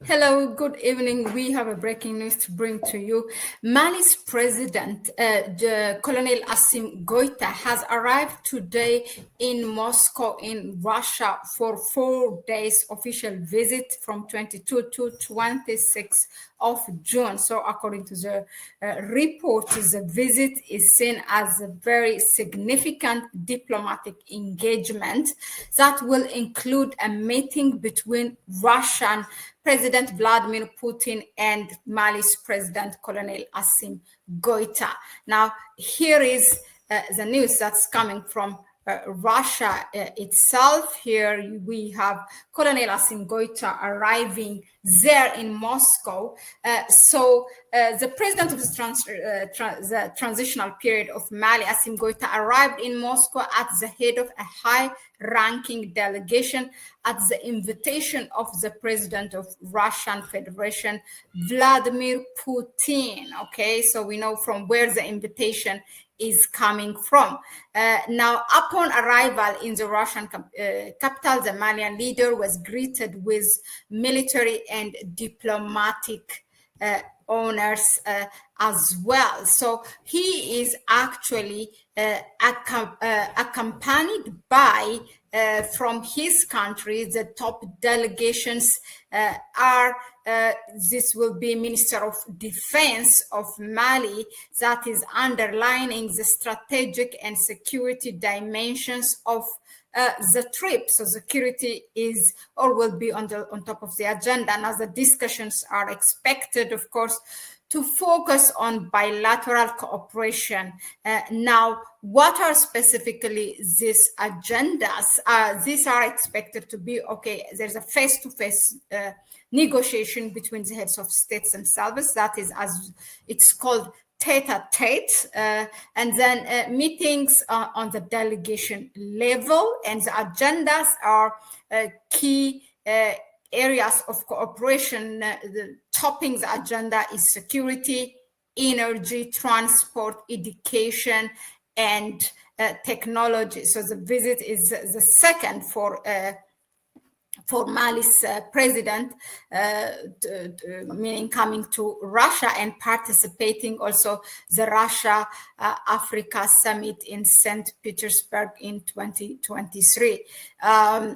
Hello, good evening. We have a breaking news to bring to you. Mali's president, Colonel Assimi Goita, has arrived today in Moscow in Russia for 4 days official visit from 22 to 26 of June. So according to the report, the visit is seen as a very significant diplomatic engagement that will include a meeting between Russian President Vladimir Putin and Mali's President Colonel Assimi Goita. Now, here is the news that's coming from Russia itself. Here we have Colonel Assimi Goita arriving there in Moscow. The president of the transitional period of Mali, Assimi Goita, arrived in Moscow at the head of a high-ranking delegation at the invitation of the president of Russian Federation, Vladimir Putin. Okay, so we know from where the invitation is coming from. Now, upon arrival in the Russian capital, the Malian leader was greeted with military and diplomatic honors as well. So he is actually accompanied by from his country. The top delegations are this will be Minister of Defense of Mali, that is underlining the strategic and security dimensions of the trip. So security is or will be on top of the agenda. Now the discussions are expected, of course, to focus on bilateral cooperation. Now, what are specifically these agendas? These are expected to be, okay, there's a face-to-face negotiation between the heads of states themselves. That is, as it's called, tete-a-tete, and then meetings on the delegation level. And the agendas are key areas of cooperation. The topping the agenda is security, energy, transport, education, and technology. So the visit is the second for Mali's president, meaning coming to Russia and participating also the Russia-Africa summit in St. Petersburg in 2023.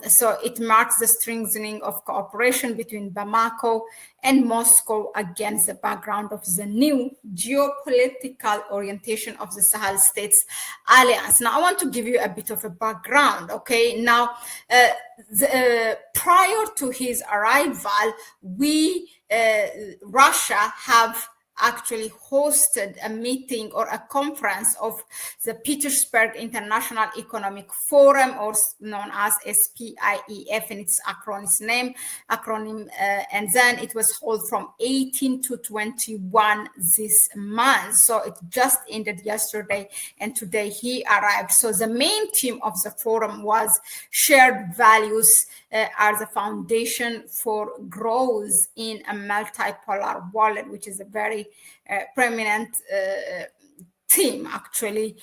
So it marks the strengthening of cooperation between Bamako and Moscow against the background of the new geopolitical orientation of the Sahel States Alliance. Now, I want to give you a bit of a background, okay? Now, prior to his arrival, Russia have actually hosted a meeting or a conference of the Petersburg International Economic Forum, or known as SPIEF in its acronym, and then it was held from 18 to 21 this month. So it just ended yesterday, and today he arrived. So the main theme of the forum was shared values are the foundation for growth in a multipolar world, which is a very prominent theme, actually.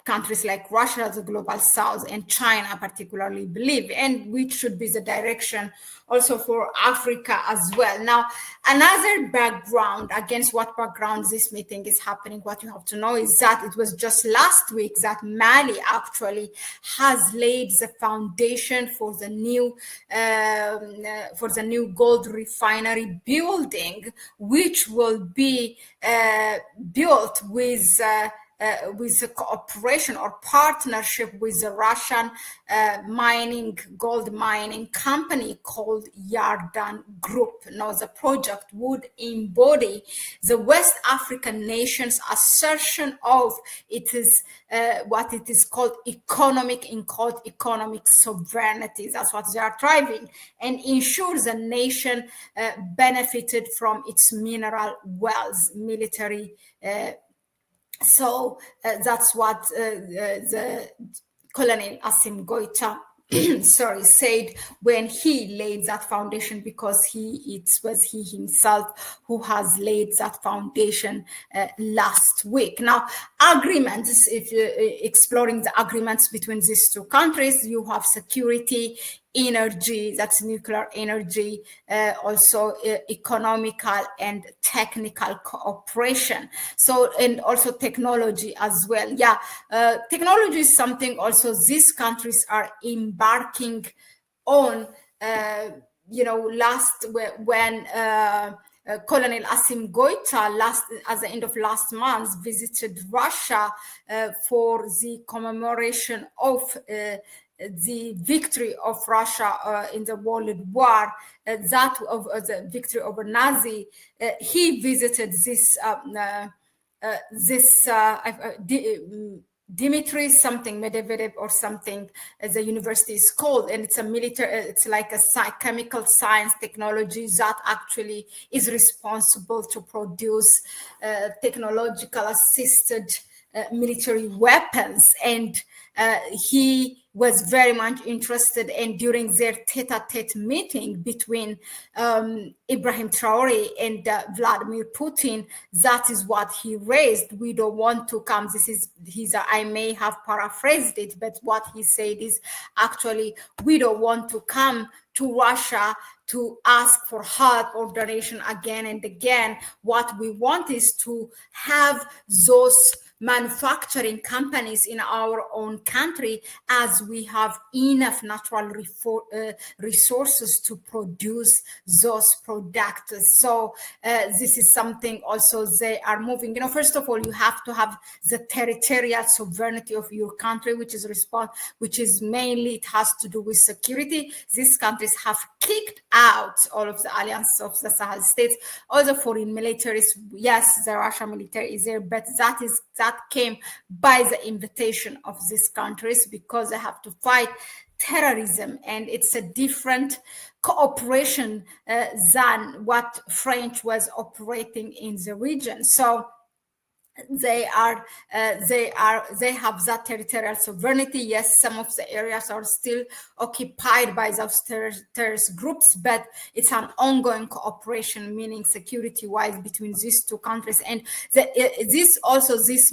Countries like Russia, the global south, and China particularly believe, and which should be the direction also for Africa as well. Now, another background, against what background this meeting is happening, what you have to know is that it was just last week that Mali actually has laid the foundation for the new gold refinery building, which will be built with a cooperation or partnership with the Russian gold mining company called Yardan Group. Now, the project would embody the West African nations' assertion of what it is called economic sovereignty. That's what they are driving, and ensure the nation benefited from its mineral wealth, military. So that's what the Colonel Assimi Goita said when he laid that foundation, because it was he himself who has laid that foundation last week. Now, agreements. If you're exploring the agreements between these two countries, you have security, energy, that's nuclear energy, also economical and technical cooperation. So, and also technology as well. Yeah, technology is something also these countries are embarking on. Last when Colonel Assimi Goita at the end of last month visited Russia for the commemoration of the victory of Russia in the World War, that of the victory over Nazi. He visited Dmitry something Medvedev or something, as the university is called, and it's a military. It's like a chemical science technology that actually is responsible to produce technological assisted military weapons, and he was very much interested. And during their tete-a-tete meeting between Ibrahim Traore and Vladimir Putin, that is what he raised. We don't want to come. I may have paraphrased it, but what he said is actually, we don't want to come to Russia to ask for help or donation again and again. What we want is to have those manufacturing companies in our own country, as we have enough natural resources to produce those products. So this is something also they are moving. First of all, you have to have the territorial sovereignty of your country, which is mainly, it has to do with security. These countries have kicked out all of the alliance of the Sahel states, all the foreign militaries. Yes, the Russian military is there, but that came by the invitation of these countries, because they have to fight terrorism, and it's a different cooperation than what French was operating in the region. So they have that territorial sovereignty. Yes, some of the areas are still occupied by those terrorist groups, but it's an ongoing cooperation, meaning security-wise, between these two countries. And this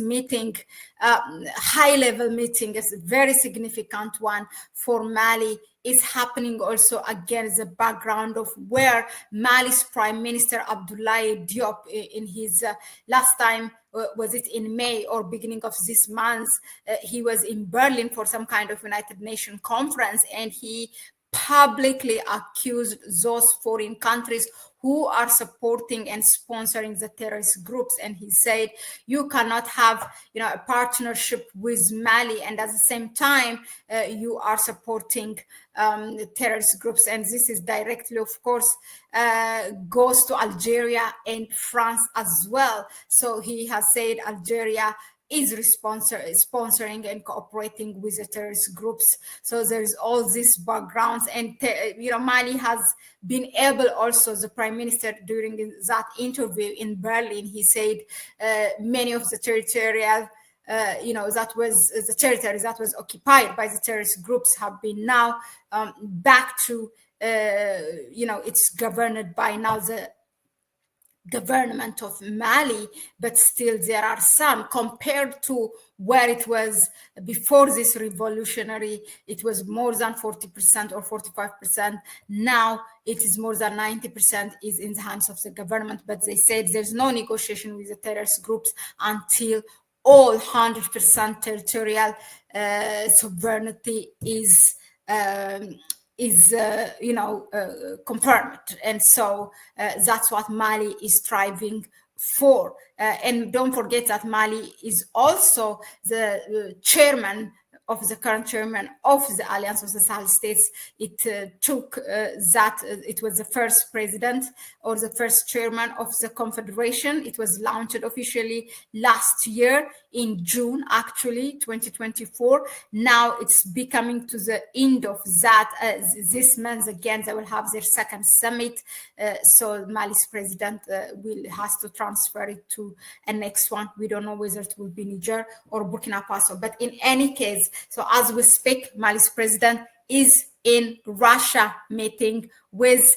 meeting, high-level meeting, is a very significant one for Mali. Is happening also against the background of where Mali's Prime Minister Abdoulaye Diop, in his last time, was it in May or beginning of this month, he was in Berlin for some kind of United Nations conference, and he publicly accused those foreign countries who are supporting and sponsoring the terrorist groups. And he said, you cannot have a partnership with Mali and at the same time you are supporting the terrorist groups. And this is directly, of course, goes to Algeria and France as well. So he has said Algeria is sponsoring and cooperating with the terrorist groups. So there's all these backgrounds, and Mali has been able also, the prime minister during that interview in Berlin, he said many of the territorial that was the territory that was occupied by the terrorist groups have been now back to it's governed by now the government of Mali, but still there are some, compared to where it was before this revolutionary, it was more than 40% or 45%. Now it is more than 90% is in the hands of the government. But they said there's no negotiation with the terrorist groups until all 100% territorial sovereignty is confirmed. And so that's what Mali is striving for. And don't forget that Mali is also the current chairman of the Alliance of the Sahel States. It it was the first president or the first chairman of the Confederation. It was launched officially last year in June, actually, 2024. Now it's becoming to the end of that. This month, again, they will have their second summit. So Mali's president has to transfer it to a next one. We don't know whether it will be Niger or Burkina Faso. But in any case, so as we speak, Mali's president is in Russia meeting with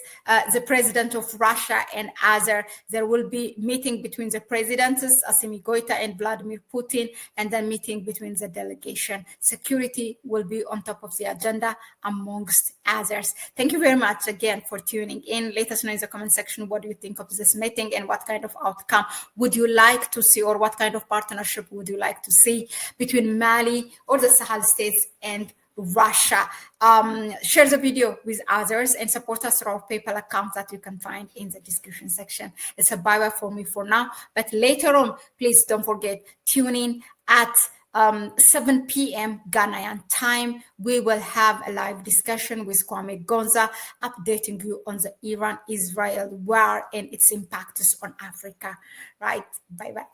the president of Russia and other. There will be meeting between the presidents, Assimi Goita and Vladimir Putin, and then meeting between the delegation. Security will be on top of the agenda amongst others. Thank you very much again for tuning in. Let us know in the comment section what do you think of this meeting and what kind of outcome would you like to see, or what kind of partnership would you like to see between Mali or the Sahel states and Russia. Share the video with others and support us through our PayPal account that you can find in the description section. It's a bye-bye for me for now, but later on, please don't forget, tune in at 7 p.m. Ghanaian time. We will have a live discussion with Kwame Gonza, updating you on the Iran-Israel war and its impacts on Africa. Right? Bye-bye.